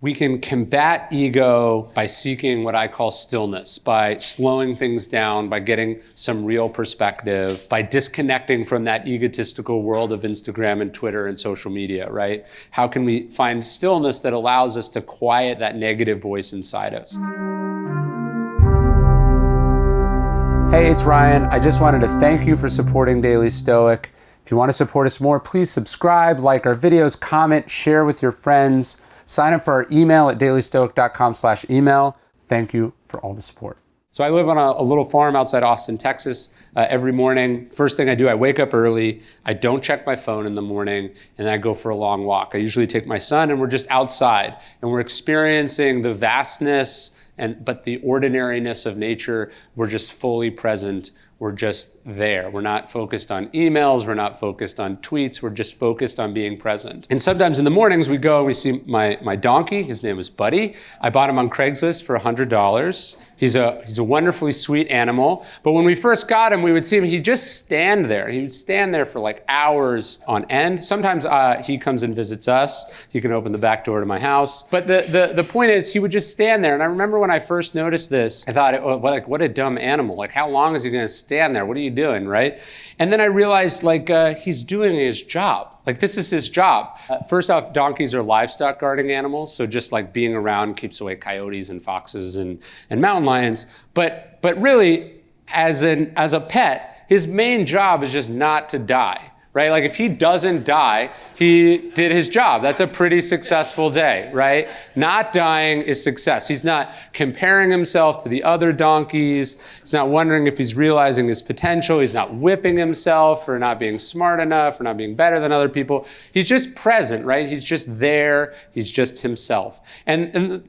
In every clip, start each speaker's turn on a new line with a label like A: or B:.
A: We can combat ego by seeking what I call stillness, by slowing things down, by getting some real perspective, by disconnecting from that egotistical world of Instagram and Twitter and social media, right? How can we find stillness that allows us to quiet that negative voice inside us? Hey, it's Ryan. I just wanted to thank you for supporting Daily Stoic. If you want to support us more, please subscribe, like our videos, comment, share with your friends. Sign up for our email at dailystoic.com/email. Thank you for all the support. So I live on a little farm outside Austin, Texas. Every morning, first thing I do, I wake up early. I don't check my phone in the morning, and I go for a long walk. I usually take my son, and we're just outside, and we're experiencing the vastness but the ordinariness of nature. We're just fully present. We're just there. We're not focused on emails. We're not focused on tweets. We're just focused on being present. And sometimes in the mornings we go and we see my donkey. His name is Buddy. I bought him on Craigslist for $100. He's a wonderfully sweet animal. But when we first got him, we would see him, he'd just stand there. He would stand there for like hours on end. Sometimes he comes and visits us. He can open the back door to my house. But the point is, he would just stand there. And I remember when I first noticed this, I thought, what a dumb animal. Like, how long is he going to stand there? What are you doing, right? And then I realized, he's doing his job. Like, this is his job. First off, donkeys are livestock guarding animals, so just like being around keeps away coyotes and foxes and mountain lions. But really, as a pet, his main job is just not to die, right? Like, if he doesn't die, he did his job. That's a pretty successful day, right? Not dying is success. He's not comparing himself to the other donkeys. He's not wondering if he's realizing his potential. He's not whipping himself for not being smart enough, for not being better than other people. He's just present, right? He's just there. He's just himself. And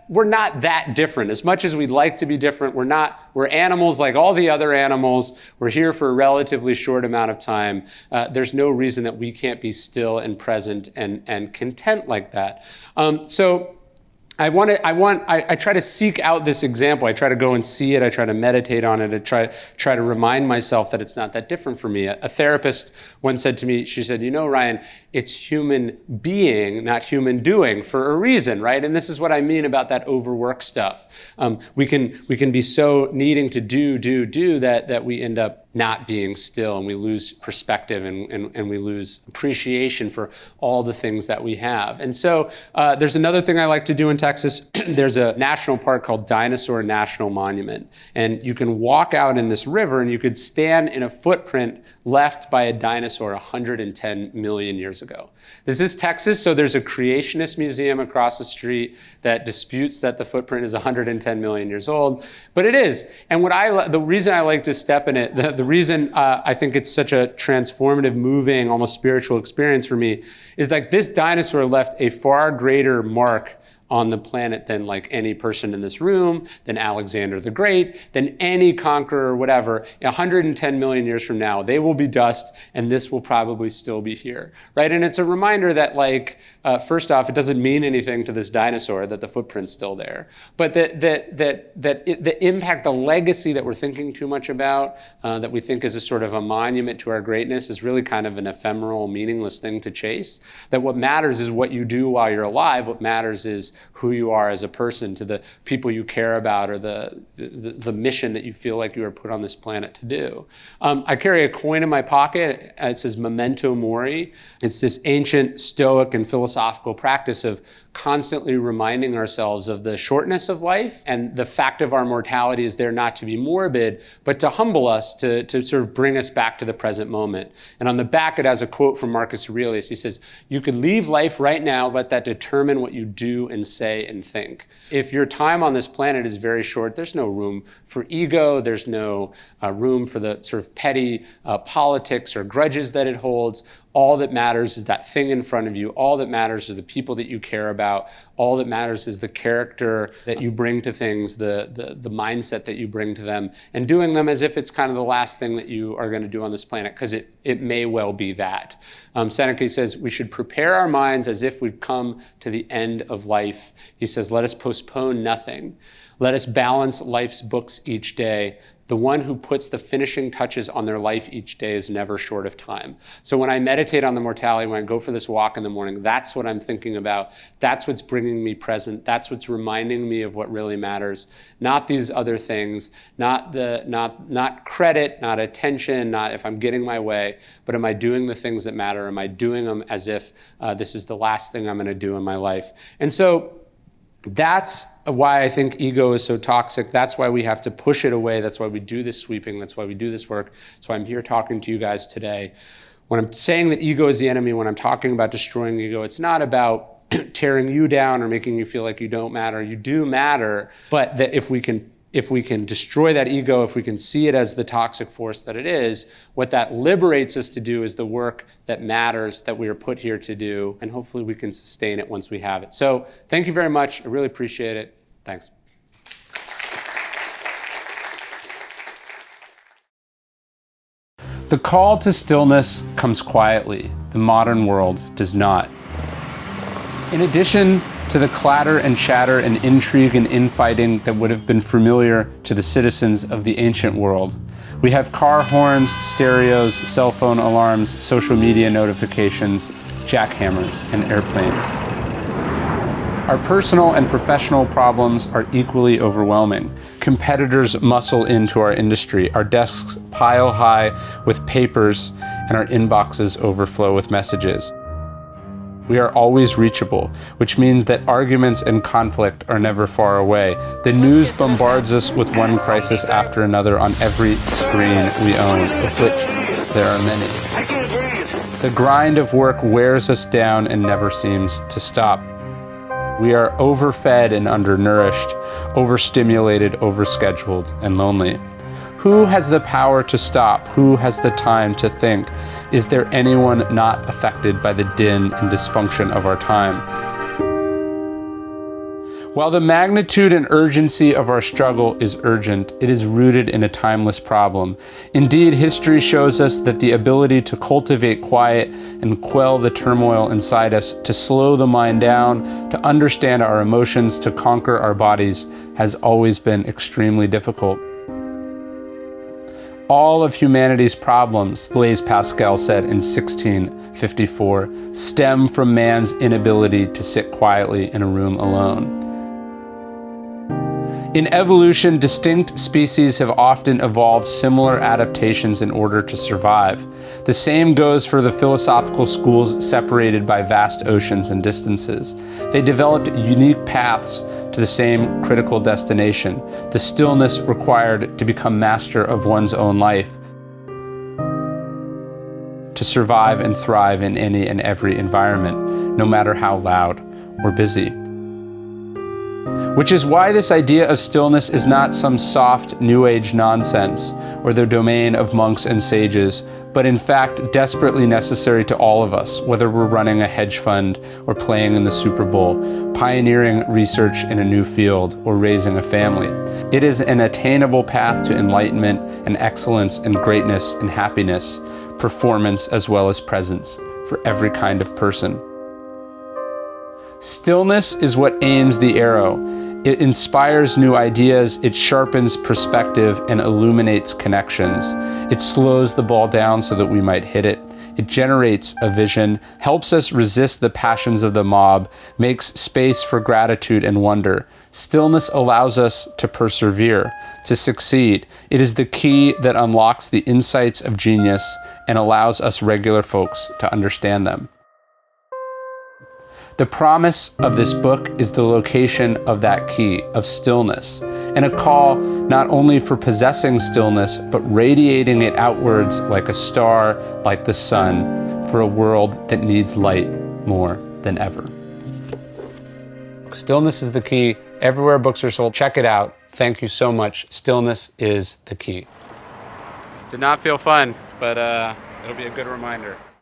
A: we're not that different. As much as we'd like to be different, we're animals like all the other animals. We're here for a relatively short amount of time. There's no reason that we can't be still and present and content like that. So I try to seek out this example. I try to go and see it. I try to meditate on it. I try to remind myself that it's not that different for me. A therapist once said to me, she said, Ryan, it's human being, not human doing, for a reason, right? And this is what I mean about that overwork stuff. We can be so needing to do that we end up not being still, and we lose perspective and we lose appreciation for all the things that we have. And so there's another thing I like to do in Texas. There's a national park called Dinosaur National Monument. And you can walk out in this river and you could stand in a footprint left by a dinosaur 110 million years ago. This is Texas, so there's a creationist museum across the street that disputes that the footprint is 110 million years old, but it is. And the reason I like to step in it, the reason I think it's such a transformative, moving, almost spiritual experience for me is like this dinosaur left a far greater mark on the planet than like any person in this room, than Alexander the Great, than any conqueror or whatever. 110 million years from now, they will be dust and this will probably still be here, right? And it's a reminder that first off, it doesn't mean anything to this dinosaur that the footprint's still there, but the impact, the legacy that we're thinking too much about, that we think is a sort of a monument to our greatness is really kind of an ephemeral, meaningless thing to chase. That what matters is what you do while you're alive. What matters is who you are as a person, to the people you care about, or the mission that you feel like you are put on this planet to do. I carry a coin in my pocket. It says memento mori. It's this ancient Stoic and philosophical practice of constantly reminding ourselves of the shortness of life, and the fact of our mortality is there not to be morbid, but to humble us, to sort of bring us back to the present moment. And on the back, it has a quote from Marcus Aurelius. He says, "You could leave life right now, let that determine what you do and say and think." If your time on this planet is very short, there's no room for ego. There's no room for the sort of petty politics or grudges that it holds. All that matters is that thing in front of you. All that matters is the people that you care about. All that matters is the character that you bring to things, the mindset that you bring to them, and doing them as if it's kind of the last thing that you are going to do on this planet, because it may well be that. Seneca says we should prepare our minds as if we've come to the end of life. He says, let us postpone nothing. Let us balance life's books each day. The one who puts the finishing touches on their life each day is never short of time. So when I meditate on the mortality, when I go for this walk in the morning, that's what I'm thinking about. That's what's bringing me present. That's what's reminding me of what really matters. Not these other things, not credit, not attention, not if I'm getting my way, but am I doing the things that matter? Am I doing them as if this is the last thing I'm going to do in my life? And so that's why I think ego is so toxic. That's why we have to push it away. That's why we do this sweeping. That's why we do this work. That's why I'm here talking to you guys today. When I'm saying that ego is the enemy, when I'm talking about destroying ego, it's not about tearing you down or making you feel like you don't matter. You do matter, but that if we can destroy that ego, if we can see it as the toxic force that it is, what that liberates us to do is the work that matters, that we are put here to do, and hopefully we can sustain it once we have it. So thank you very much. I really appreciate it. Thanks. The call to stillness comes quietly. The modern world does not. In addition to the clatter and chatter and intrigue and infighting that would have been familiar to the citizens of the ancient world, we have car horns, stereos, cell phone alarms, social media notifications, jackhammers, and airplanes. Our personal and professional problems are equally overwhelming. Competitors muscle into our industry. Our desks pile high with papers, and our inboxes overflow with messages. We are always reachable, which means that arguments and conflict are never far away. The news bombards us with one crisis after another on every screen we own, of which there are many. The grind of work wears us down and never seems to stop. We are overfed and undernourished, overstimulated, overscheduled, and lonely. Who has the power to stop? Who has the time to think? Is there anyone not affected by the din and dysfunction of our time? While the magnitude and urgency of our struggle is urgent, it is rooted in a timeless problem. Indeed, history shows us that the ability to cultivate quiet and quell the turmoil inside us, to slow the mind down, to understand our emotions, to conquer our bodies, has always been extremely difficult. All of humanity's problems, Blaise Pascal said in 1654, stem from man's inability to sit quietly in a room alone. In evolution, distinct species have often evolved similar adaptations in order to survive. The same goes for the philosophical schools separated by vast oceans and distances. They developed unique paths to the same critical destination, the stillness required to become master of one's own life, to survive and thrive in any and every environment, no matter how loud or busy. Which is why this idea of stillness is not some soft New Age nonsense or the domain of monks and sages, but in fact desperately necessary to all of us, whether we're running a hedge fund or playing in the Super Bowl, pioneering research in a new field, or raising a family. It is an attainable path to enlightenment and excellence and greatness and happiness, performance as well as presence for every kind of person. Stillness is what aims the arrow. It inspires new ideas, it sharpens perspective and illuminates connections. It slows the ball down so that we might hit it. It generates a vision, helps us resist the passions of the mob, makes space for gratitude and wonder. Stillness allows us to persevere, to succeed. It is the key that unlocks the insights of genius and allows us regular folks to understand them. The promise of this book is the location of that key, of stillness, and a call not only for possessing stillness, but radiating it outwards like a star, like the sun, for a world that needs light more than ever. Stillness is the key. Everywhere books are sold, check it out. Thank you so much. Stillness is the key. Did not feel fun, but it'll be a good reminder.